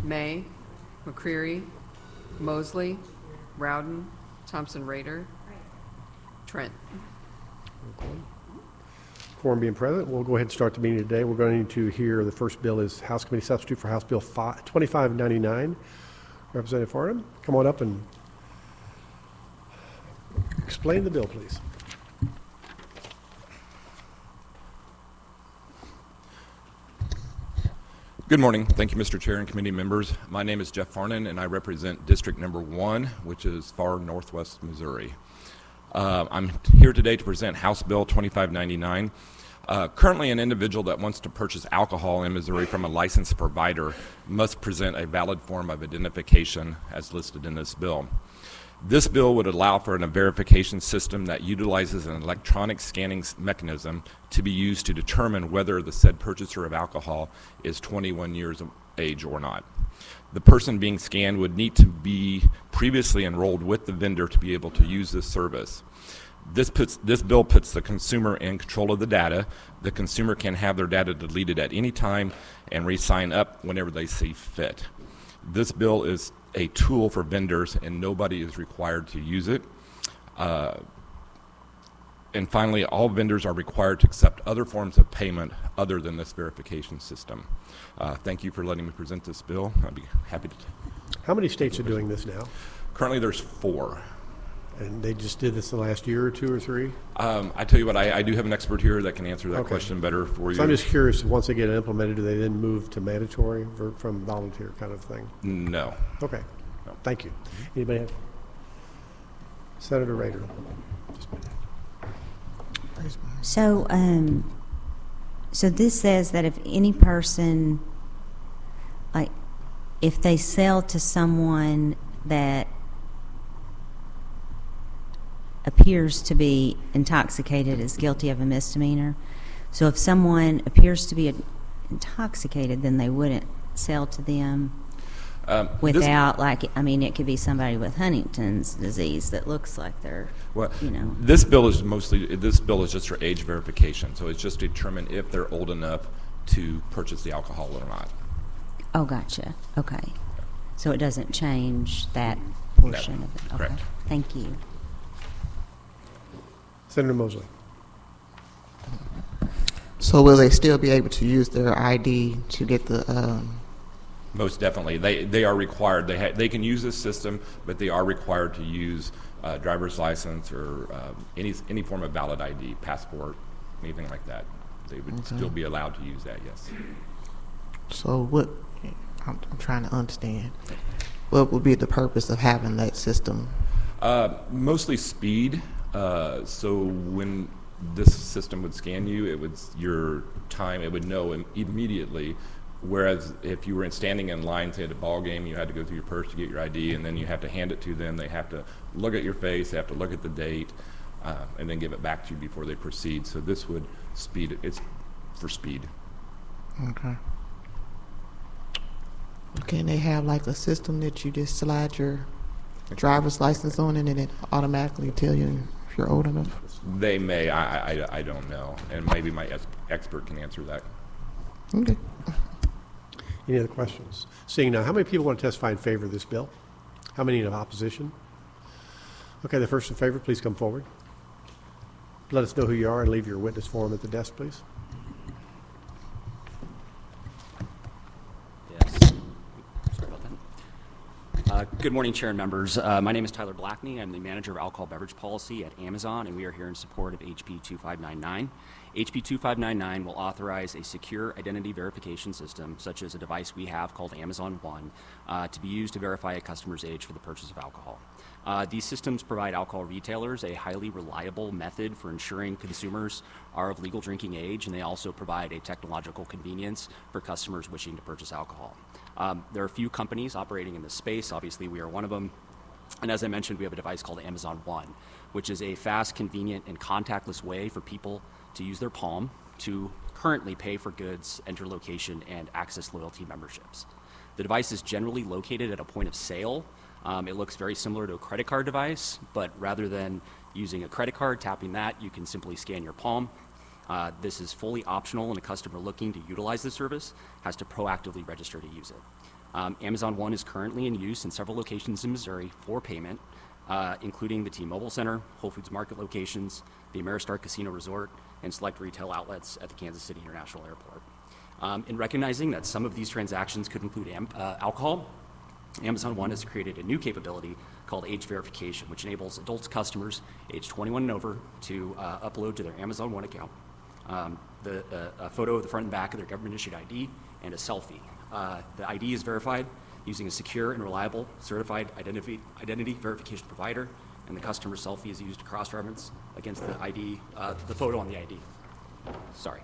May, McCreary, Mosley, Rowden, Thompson Rader, Trent. Quorum being present, we'll go ahead and start the meeting today. We're going to hear the first bill is House Committee Substitute for House Bill 2599. Representative Farnan, come on up and explain the bill, please. Good morning. Thank you, Mr. Chair and committee members. My name is Jeff Farnan, and I represent District Number 1, which is far northwest Missouri. I'm here today to present House Bill 2599. Currently, an individual that wants to purchase alcohol in Missouri from a licensed provider must present a valid form of identification as listed in this bill. This bill would allow for a verification system that utilizes an electronic scanning mechanism to be used to determine whether the said purchaser of alcohol is 21 years of age or not. The person being scanned would need to be previously enrolled with the vendor to be able to use this service. This bill puts the consumer in control of the data. The consumer can have their data deleted at any time and re-sign up whenever they see fit. This bill is a tool for vendors, and nobody is required to use it. And finally, all vendors are required to accept other forms of payment other than this verification system. Thank you for letting me present this bill. I'd be happy to. How many states are doing this now? Currently, there's 4. And they just did this the last year or 2 or 3? I tell you what, I do have an expert here that can answer that question better for you. So I'm just curious, once they get it implemented, do they then move to mandatory from volunteer kind of thing? No. Okay. No. Thank you. Anybody have? Senator Rader. So, so this says that if any person, like, if they sell to someone that appears to be intoxicated is guilty of a misdemeanor. So if someone appears to be intoxicated, then they wouldn't sell to them without, it could be somebody with Huntington's disease that looks like they're, This bill is just for age verification. So it's just to determine if they're old enough to purchase the alcohol or not. Oh, gotcha. Okay. So it doesn't change that portion of it. Okay. Correct. Thank you. Senator Mosley. So will they still be able to use their ID to get the? Most definitely, they are required. They can use this system, but they are required to use driver's license or any form of valid ID, passport, anything like that. They would still be allowed to use that. Yes. So what? I'm trying to understand. What would be the purpose of having that system? Mostly speed. So when this system would scan you, it would your time. It would know immediately. Whereas if you were standing in line, say at a ball game, you had to go through your purse to get your ID, and then you have to hand it to them. They have to look at your face. They have to look at the date, and then give it back to you before they proceed. So this would speed it. It's for speed. Okay. Can they have like a system that you just slide your driver's license on and then it automatically tell you if you're old enough? They may. I don't know, and maybe my expert can answer that. Okay. Any other questions? Seeing none, how many people want to testify in favor of this bill? How many in opposition? Okay, the first in favor, please come forward. Let us know who you are and leave your witness form at the desk, please. Yes. Sorry about that. Good morning, Chair and members. My name is Tyler Blackney. I'm the manager of alcohol beverage policy at Amazon, and we are here in support of HB 2599. HB 2599 will authorize a secure identity verification system, such as a device we have called Amazon One, to be used to verify a customer's age for the purchase of alcohol. These systems provide alcohol retailers a highly reliable method for ensuring consumers are of legal drinking age, and they also provide a technological convenience for customers wishing to purchase alcohol. There are a few companies operating in this space. Obviously, we are one of them. And as I mentioned, we have a device called Amazon One, which is a fast, convenient, and contactless way for people to use their palm to currently pay for goods, enter location, and access loyalty memberships. The device is generally located at a point of sale. It looks very similar to a credit card device, but rather than using a credit card, tapping that, you can simply scan your palm. This is fully optional, and a customer looking to utilize the service has to proactively register to use it. Amazon One is currently in use in several locations in Missouri for payment, including the T-Mobile Center, Whole Foods Market locations, the Ameristar Casino Resort, and select retail outlets at the Kansas City International Airport. In recognizing that some of these transactions could include alcohol, Amazon One has created a new capability called age verification, which enables adult customers aged 21 and over to upload to their Amazon One account a photo of the front and back of their government-issued ID and a selfie. The ID is verified using a secure and reliable certified identity verification provider, and the customer selfie is used to cross-reference against the ID, the photo on the ID. Sorry.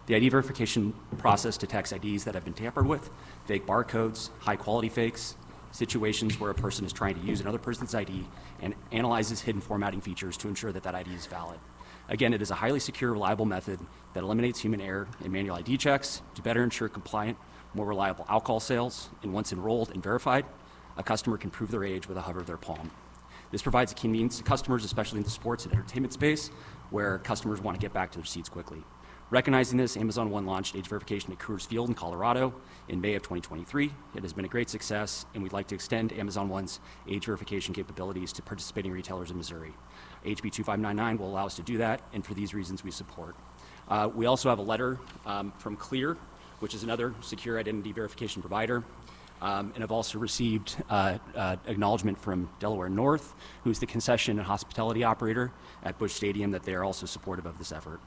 The ID verification process detects IDs that have been tampered with, fake barcodes, high-quality fakes, situations where a person is trying to use another person's ID, and analyzes hidden formatting features to ensure that that ID is valid. Again, it is a highly secure, reliable method that eliminates human error and manual ID checks to better ensure compliant, more reliable alcohol sales, and once enrolled and verified, a customer can prove their age with a hover of their palm. This provides a convenience to customers, especially in the sports and entertainment space, where customers want to get back to their seats quickly. Recognizing this, Amazon One launched age verification at Coors Field in Colorado in May of 2023. It has been a great success, and we'd like to extend Amazon One's age verification capabilities to participating retailers in Missouri. HB2599 will allow us to do that, and for these reasons we support. We also have a letter from Clear, which is another secure identity verification provider, and I've also received acknowledgement from Delaware North, who's the concession and hospitality operator at Busch Stadium, that they are also supportive of this effort.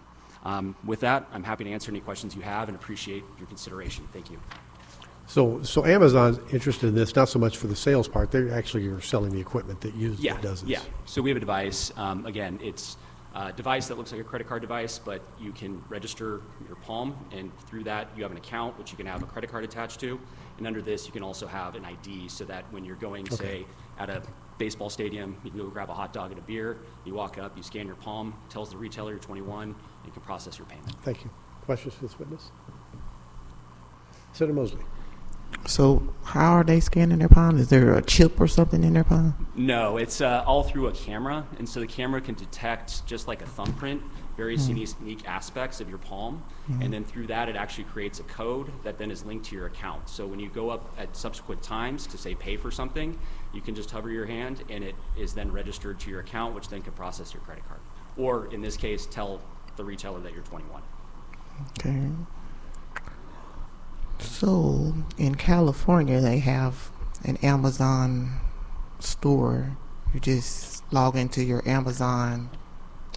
With that, I'm happy to answer any questions you have and appreciate your consideration. Thank you. So Amazon's interested in this, not so much for the sales part, they actually are selling the equipment that does this. Yeah. So we have a device. Again, it's a device that looks like a credit card device, but you can register your palm, and through that you have an account which you can have a credit card attached to. And under this, you can also have an ID, so that when you're going, say, at a baseball stadium, you can go grab a hot dog and a beer, you walk up, you scan your palm, tells the retailer you're 21, and can process your payment. Thank you. Questions for this witness? Senator Mosley. So how are they scanning their palm? Is there a chip or something in their palm? No, it's all through a camera, and so the camera can detect, just like a thumbprint, various unique aspects of your palm, and then through that it actually creates a code that then is linked to your account. So when you go up at subsequent times to, say, pay for something, you can just hover your hand and it is then registered to your account, which then can process your credit card. Or in this case, tell the retailer that you're 21. Okay. So in California, they have an Amazon store. You just log into your Amazon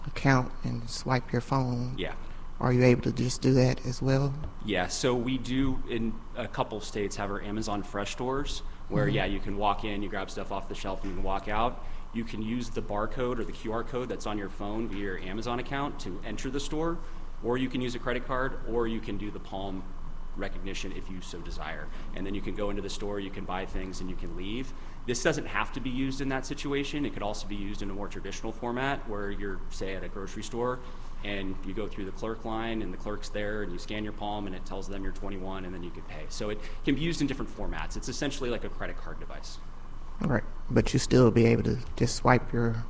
account and swipe your phone. Yeah. Are you able to just do that as well? Yeah, so we do in a couple of states have our Amazon Fresh stores where, you can walk in, you grab stuff off the shelf, and you can walk out. You can use the barcode or the QR code that's on your phone via your Amazon account to enter the store, or you can use a credit card, or you can do the palm recognition if you so desire. And then you can go into the store, you can buy things, and you can leave. This doesn't have to be used in that situation. It could also be used in a more traditional format where you're, say, at a grocery store and you go through the clerk line and the clerk's there and you scan your palm and it tells them you're 21 and then you can pay. So it can be used in different formats. It's essentially like a credit card device. All right. But you still be able to just swipe your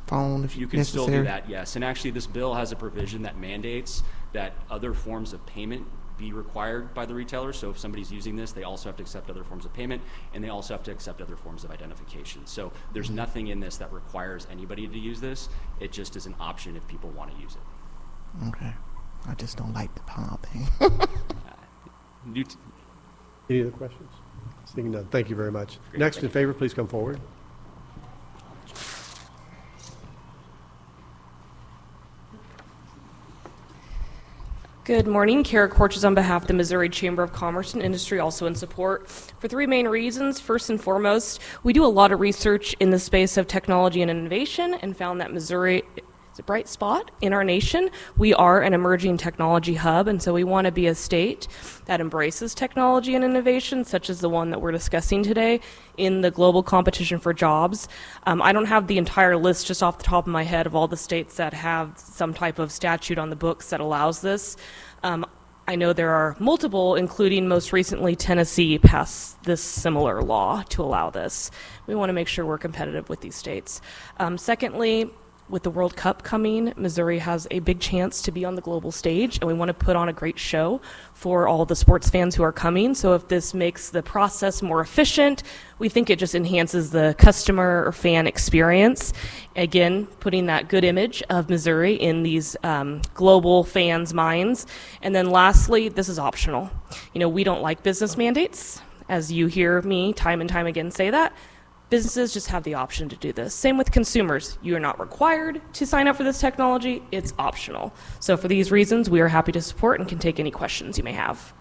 phone if you can necessary? still do that, yes. And actually this bill has a provision that mandates that other forms of payment be required by the retailer. So if somebody's using this, they also have to accept other forms of payment, and they also have to accept other forms of identification. So there's nothing in this that requires anybody to use this. It just is an option if people want to use it. Okay. I just don't like the palm thing. Any other questions? Seeing none, thank you very much. Great, Next thank in favor, please come forward. Good morning. Kara Korches on behalf of the Missouri Chamber of Commerce and Industry, also in support for three main reasons. First and foremost, we do a lot of research in the space of technology and innovation and found that Missouri is a bright spot in our nation. We are an emerging technology hub, and so we want to be a state that embraces technology and innovation, such as the one that we're discussing today, in the global competition for jobs. I don't have the entire list just off the top of my head of all the states that have some type of statute on the books that allows this. I know there are multiple, including most recently Tennessee passed this similar law to allow this. We want to make sure we're competitive with these states. Secondly, with the World Cup coming, Missouri has a big chance to be on the global stage, and we want to put on a great show for all the sports fans who are coming. So if this makes the process more efficient, we think it just enhances the customer or fan experience. Again, putting that good image of Missouri in these global fans' minds. And then lastly, this is optional. You know, we don't like business mandates, as you hear me time and time again say that. Businesses just have the option to do this. Same with consumers. You are not required to sign up for this technology. It's optional. So for these reasons, we are happy to support and can take any questions you may have.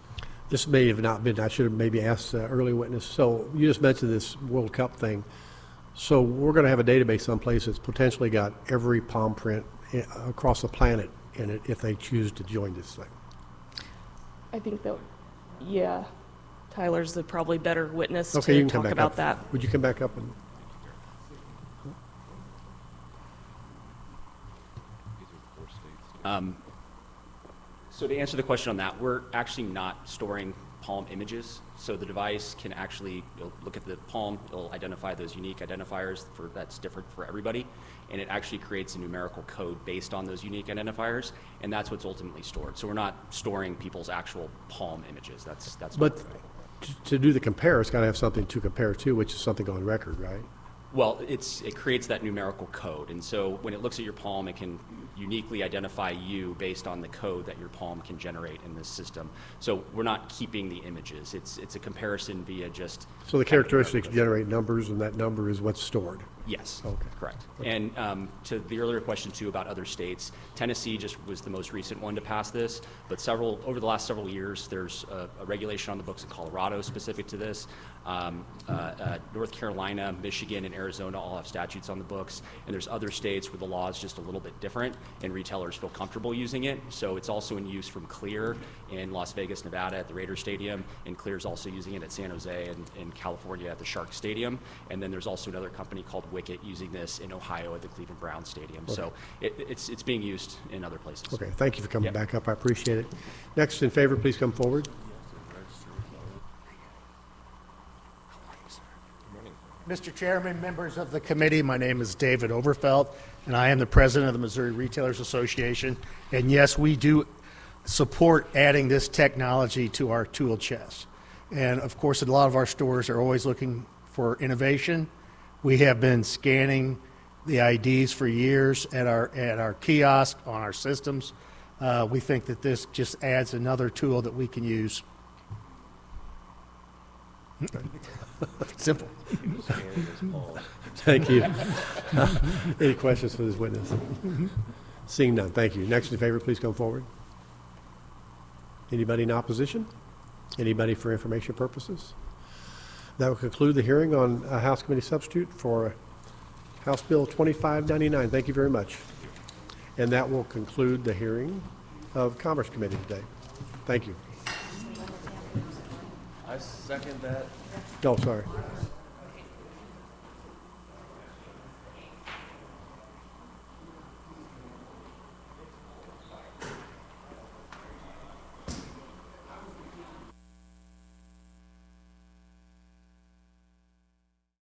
This may have not been, I should have maybe asked early witness. So you just mentioned this World Cup thing. So we're going to have a database someplace that's potentially got every palm print across the planet in it if they choose to join this thing. I think that, yeah, Tyler's the probably better witness Okay, you to can come talk back about up. that. Would you come back up and? So to answer the question on that, we're actually not storing palm images. So the device can actually, you'll look at the palm, it'll identify those unique identifiers that's different for everybody, and it actually creates a numerical code based on those unique identifiers, and that's what's ultimately stored. So we're not storing people's actual palm images. That's But not right. to do the compare, it's got to have something to compare to, which is something on record, right? Well, it creates that numerical code, and so when it looks at your palm, it can uniquely identify you based on the code that your palm can generate in this system. So we're not keeping the images. It's a comparison via just. So the characteristics generate numbers, and that number is what's stored. Yes, Okay. correct. And to the earlier question too about other states, Tennessee just was the most recent one to pass this, but over the last several years, there's a regulation on the books in Colorado specific to this. North Carolina, Michigan, and Arizona all have statutes on the books, and there's other states where the law is just a little bit different, and retailers feel comfortable using it. So it's also in use from Clear in Las Vegas, Nevada at the Raiders Stadium, and Clear's also using it at San Jose and in California at the Shark Stadium. And then there's also another company called Wicket using this in Ohio at the Cleveland Browns Stadium. Okay. So it's being used in other places. Okay, thank you for coming Yep. back up. I appreciate it. Next in favor, please come forward. Mr. Chairman, members of the committee, my name is David Overfelt, and I am the president of the Missouri Retailers Association. And yes, we do support adding this technology to our tool chest. And of course, a lot of our stores are always looking for innovation. We have been scanning the IDs for years at our kiosk, on our systems. We think that this just adds another tool that we can use. Simple. Thank you. Any questions for this witness? Seeing none, thank you. Next in favor, please come forward. Anybody in opposition? Anybody for information purposes? That will conclude the hearing on House Committee Substitute for House Bill 2599. Thank you very much. And that will conclude the hearing of Commerce Committee today. Thank you. I second that. Oh, sorry.